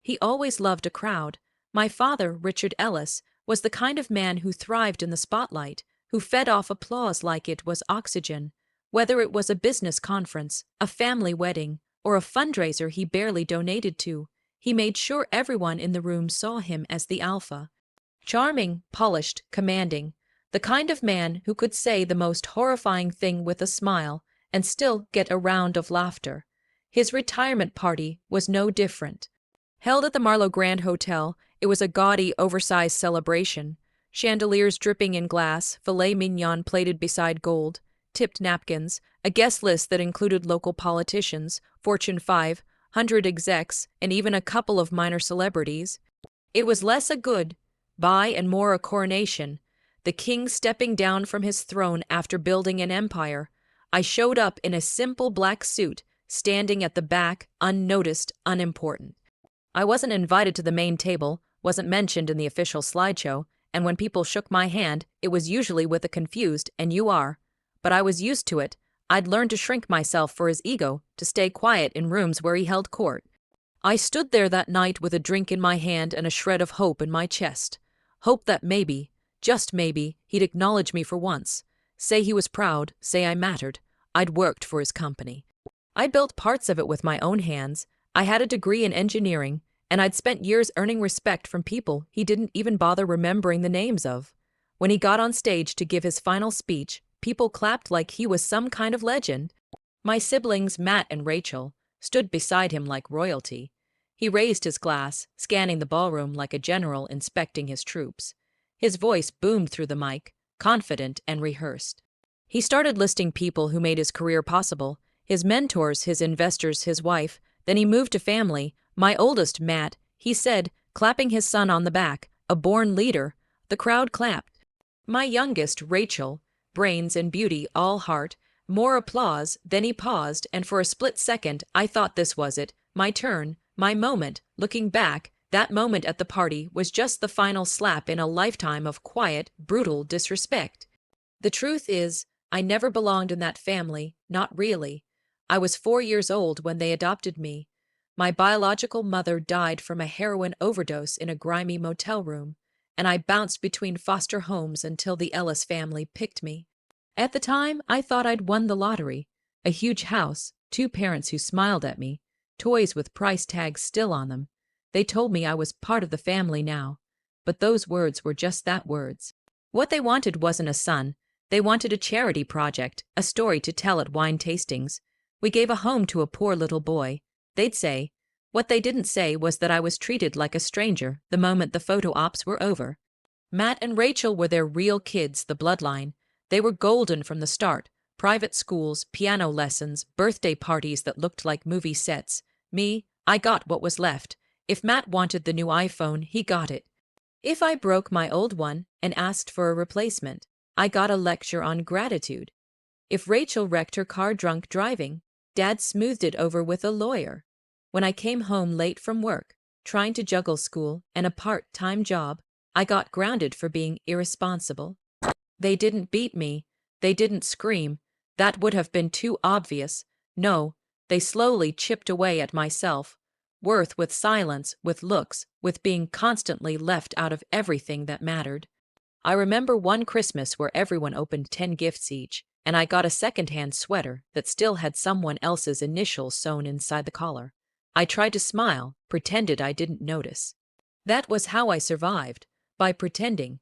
He always loved a crowd. My father, Richard Ellis, was the kind of man who thrived in the spotlight, who fed off applause like it was oxygen. Whether it was a business conference, a family wedding, or a fundraiser he barely donated to, he made sure everyone in the room saw him as the alpha. Charming, polished, commanding. The kind of man who could say the most horrifying thing with a smile and still get a round of laughter. His retirement party was no different. Held at the Marlowe Grand Hotel, it was a gaudy, oversized celebration. Chandeliers dripping in glass, filet mignon plated beside gold, tipped napkins, a guest list that included local politicians, Fortune 500 execs, and even a couple of minor celebrities. It was less a goodbye and more a coronation, the king stepping down from his throne after building an empire. I showed up in a simple black suit, standing at the back, unnoticed, unimportant. I wasn't invited to the main table, wasn't mentioned in the official slideshow, and when people shook my hand, it was usually with a confused, "and you are." But I was used to it. I'd learned to shrink myself for his ego, to stay quiet in rooms where he held court. I stood there that night with a drink in my hand and a shred of hope in my chest. Hope that maybe, just maybe, he'd acknowledge me for once. Say he was proud, say I mattered. I'd worked for his company. I built parts of it with my own hands. I had a degree in engineering, and I'd spent years earning respect from people he didn't even bother remembering the names of. When he got on stage to give his final speech, people clapped like he was some kind of legend. My siblings, Matt and Rachel, stood beside him like royalty. He raised his glass, scanning the ballroom like a general inspecting his troops. His voice boomed through the mic, confident and rehearsed. He started listing people who made his career possible, his mentors, his investors, his wife. Then he moved to family. My oldest, Matt, he said, clapping his son on the back, a born leader. The crowd clapped. My youngest, Rachel, brains and beauty, all heart, more applause. Then he paused, and for a split second I thought this was it, my turn, my moment. Looking back, that moment at the party was just the final slap in a lifetime of quiet, brutal disrespect. The truth is, I never belonged in that family, not really. I was 4 years old when they adopted me. My biological mother died from a heroin overdose in a grimy motel room, and I bounced between foster homes until the Ellis family picked me. At the time, I thought I'd won the lottery. A huge house, 2 parents who smiled at me, toys with price tags still on them. They told me I was part of the family now. But those words were just that, words. What they wanted wasn't a son. They wanted a charity project, a story to tell at wine tastings. We gave a home to a poor little boy, they'd say. What they didn't say was that I was treated like a stranger the moment the photo ops were over. Matt and Rachel were their real kids, the bloodline. They were golden from the start. Private schools, piano lessons, birthday parties that looked like movie sets. Me, I got what was left. If Matt wanted the new iPhone, he got it. If I broke my old one and asked for a replacement, I got a lecture on gratitude. If Rachel wrecked her car drunk driving, Dad smoothed it over with a lawyer. When I came home late from work, trying to juggle school and a part-time job, I got grounded for being irresponsible. They didn't beat me. They didn't scream. That would have been too obvious. No, they slowly chipped away at my self-worth with silence, with looks, with being constantly left out of everything that mattered. I remember one Christmas where everyone opened 10 gifts each, and I got a second-hand sweater that still had someone else's initials sewn inside the collar. I tried to smile, pretended I didn't notice. That was how I survived, by pretending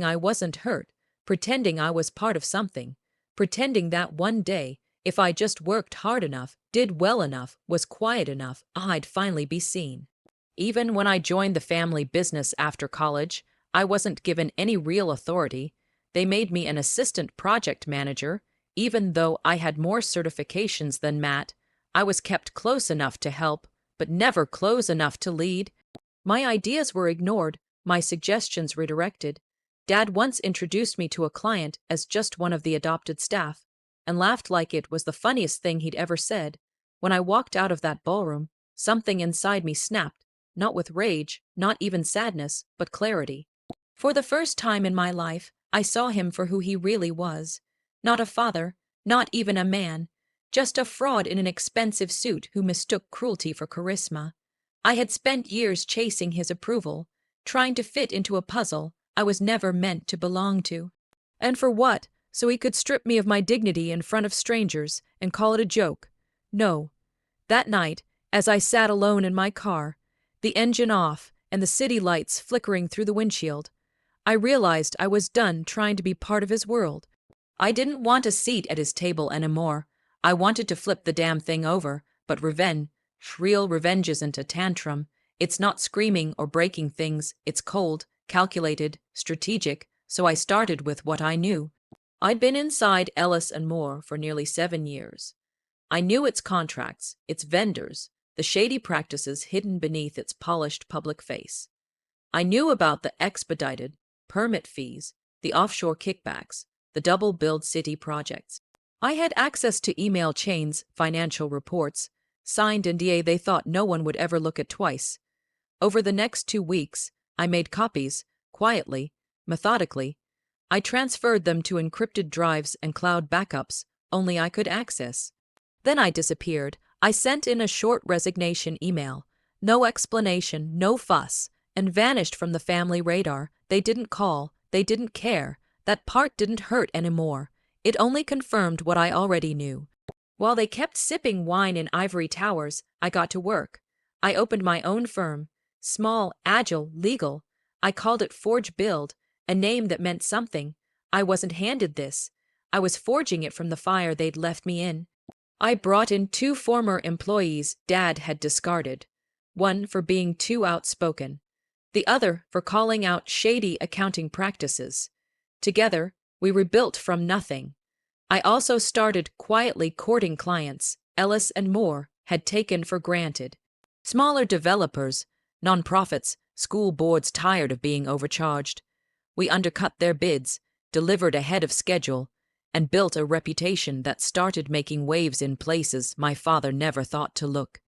I wasn't hurt, pretending I was part of something, pretending that one day, if I just worked hard enough, did well enough, was quiet enough, I'd finally be seen. Even when I joined the family business after college, I wasn't given any real authority. They made me an assistant project manager. Even though I had more certifications than Matt, I was kept close enough to help, but never close enough to lead. My ideas were ignored, my suggestions redirected. Dad once introduced me to a client as just one of the adopted staff, and laughed like it was the funniest thing he'd ever said. When I walked out of that ballroom, something inside me snapped, not with rage, not even sadness, but clarity. For the first time in my life, I saw him for who he really was. Not a father, not even a man, just a fraud in an expensive suit who mistook cruelty for charisma. I had spent years chasing his approval, trying to fit into a puzzle I was never meant to belong to. And for what? So he could strip me of my dignity in front of strangers and call it a joke? No. That night, as I sat alone in my car, the engine off and the city lights flickering through the windshield, I realized I was done trying to be part of his world. I didn't want a seat at his table anymore. I wanted to flip the damn thing over, but real revenge isn't a tantrum. It's not screaming or breaking things. It's cold, calculated, strategic, so I started with what I knew. I'd been inside Ellis and Moore for nearly 7 years. I knew its contracts, its vendors, the shady practices hidden beneath its polished public face. I knew about the expedited, permit fees, the offshore kickbacks, the double-billed city projects. I had access to email chains, financial reports, signed NDA they thought no one would ever look at twice. Over the next 2 weeks, I made copies, quietly, methodically. I transferred them to encrypted drives and cloud backups only I could access. Then I disappeared. I sent in a short resignation email. No explanation, no fuss, and vanished from the family radar. They didn't call. They didn't care. That part didn't hurt anymore. It only confirmed what I already knew. While they kept sipping wine in ivory towers, I got to work. I opened my own firm. Small, agile, legal. I called it Forge Build, a name that meant something. I wasn't handed this. I was forging it from the fire they'd left me in. I brought in 2 former employees Dad had discarded. One for being too outspoken. The other for calling out shady accounting practices. Together, we rebuilt from nothing. I also started quietly courting clients Ellis and Moore had taken for granted. Smaller developers, nonprofits, school boards tired of being overcharged. We undercut their bids, delivered ahead of schedule, and built a reputation that started making waves in places my father never thought to look.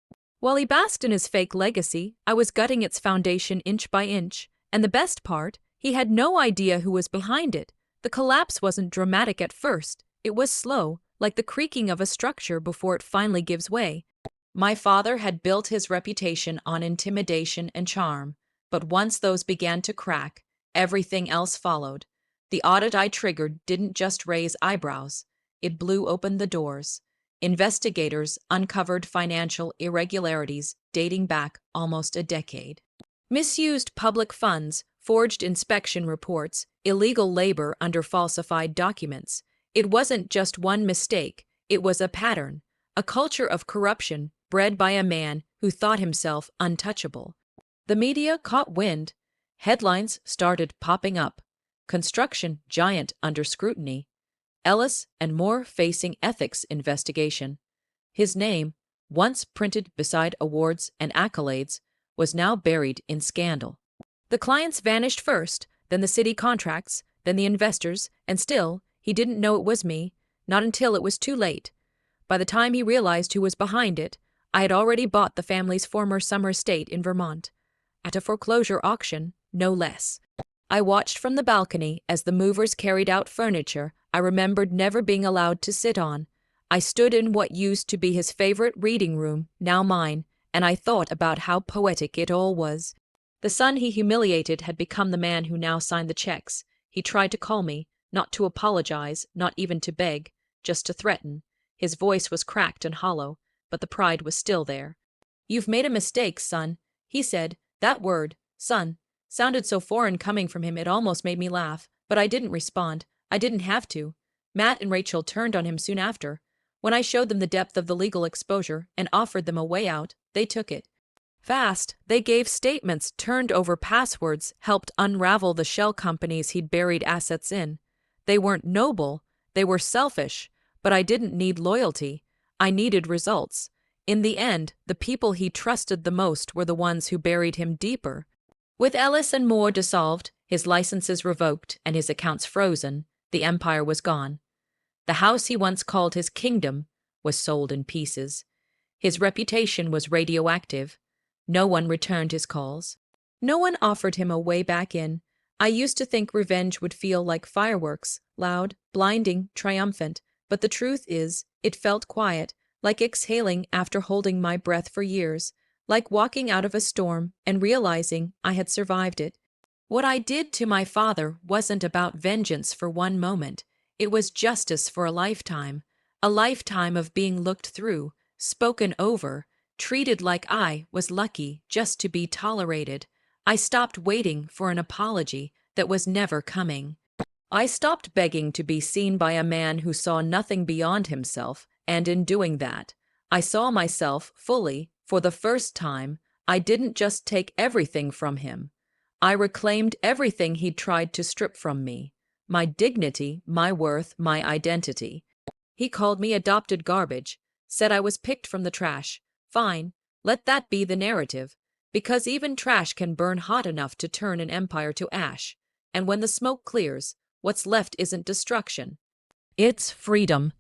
While he basked in his fake legacy, I was gutting its foundation inch by inch, and the best part, he had no idea who was behind it. The collapse wasn't dramatic at first. It was slow, like the creaking of a structure before it finally gives way. My father had built his reputation on intimidation and charm, but once those began to crack, everything else followed. The audit I triggered didn't just raise eyebrows, it blew open the doors. Investigators uncovered financial irregularities dating back almost a decade. Misused public funds, forged inspection reports, illegal labor under falsified documents. It wasn't just one mistake, it was a pattern, a culture of corruption bred by a man who thought himself untouchable. The media caught wind. Headlines started popping up. Construction giant under scrutiny. Ellis and Moore facing ethics investigation. His name, once printed beside awards and accolades, was now buried in scandal. The clients vanished first, then the city contracts, then the investors, and still, he didn't know it was me, not until it was too late. By the time he realized who was behind it, I had already bought the family's former summer estate in Vermont. At a foreclosure auction, no less. I watched from the balcony as the movers carried out furniture I remembered never being allowed to sit on. I stood in what used to be his favorite reading room, now mine, and I thought about how poetic it all was. The son he humiliated had become the man who now signed the checks. He tried to call me, not to apologize, not even to beg, just to threaten. His voice was cracked and hollow, but the pride was still there. "You've made a mistake, son," he said. That word, son, sounded so foreign coming from him it almost made me laugh, but I didn't respond. I didn't have to. Matt and Rachel turned on him soon after. When I showed them the depth of the legal exposure and offered them a way out, they took it. Fast, they gave statements, turned over passwords, helped unravel the shell companies he'd buried assets in. They weren't noble, they were selfish, but I didn't need loyalty. I needed results. In the end, the people he trusted the most were the ones who buried him deeper. With Ellis and Moore dissolved, his licenses revoked, and his accounts frozen, the empire was gone. The house he once called his kingdom was sold in pieces. His reputation was radioactive. No one returned his calls. No one offered him a way back in. I used to think revenge would feel like fireworks, loud, blinding, triumphant, but the truth is, it felt quiet, like exhaling after holding my breath for years. like walking out of a storm and realizing I had survived it. What I did to my father wasn't about vengeance for one moment, it was justice for a lifetime of being looked through, spoken over, treated like I was lucky just to be tolerated. I stopped waiting for an apology that was never coming. I stopped begging to be seen by a man who saw nothing beyond himself, and in doing that, I saw myself fully. For the first time, I didn't just take everything from him. I reclaimed everything he'd tried to strip from me: my dignity, my worth, my identity. He called me adopted garbage, said I was picked from the trash. Fine, let that be the narrative, because even trash can burn hot enough to turn an empire to ash, and when the smoke clears, what's left isn't destruction. It's freedom.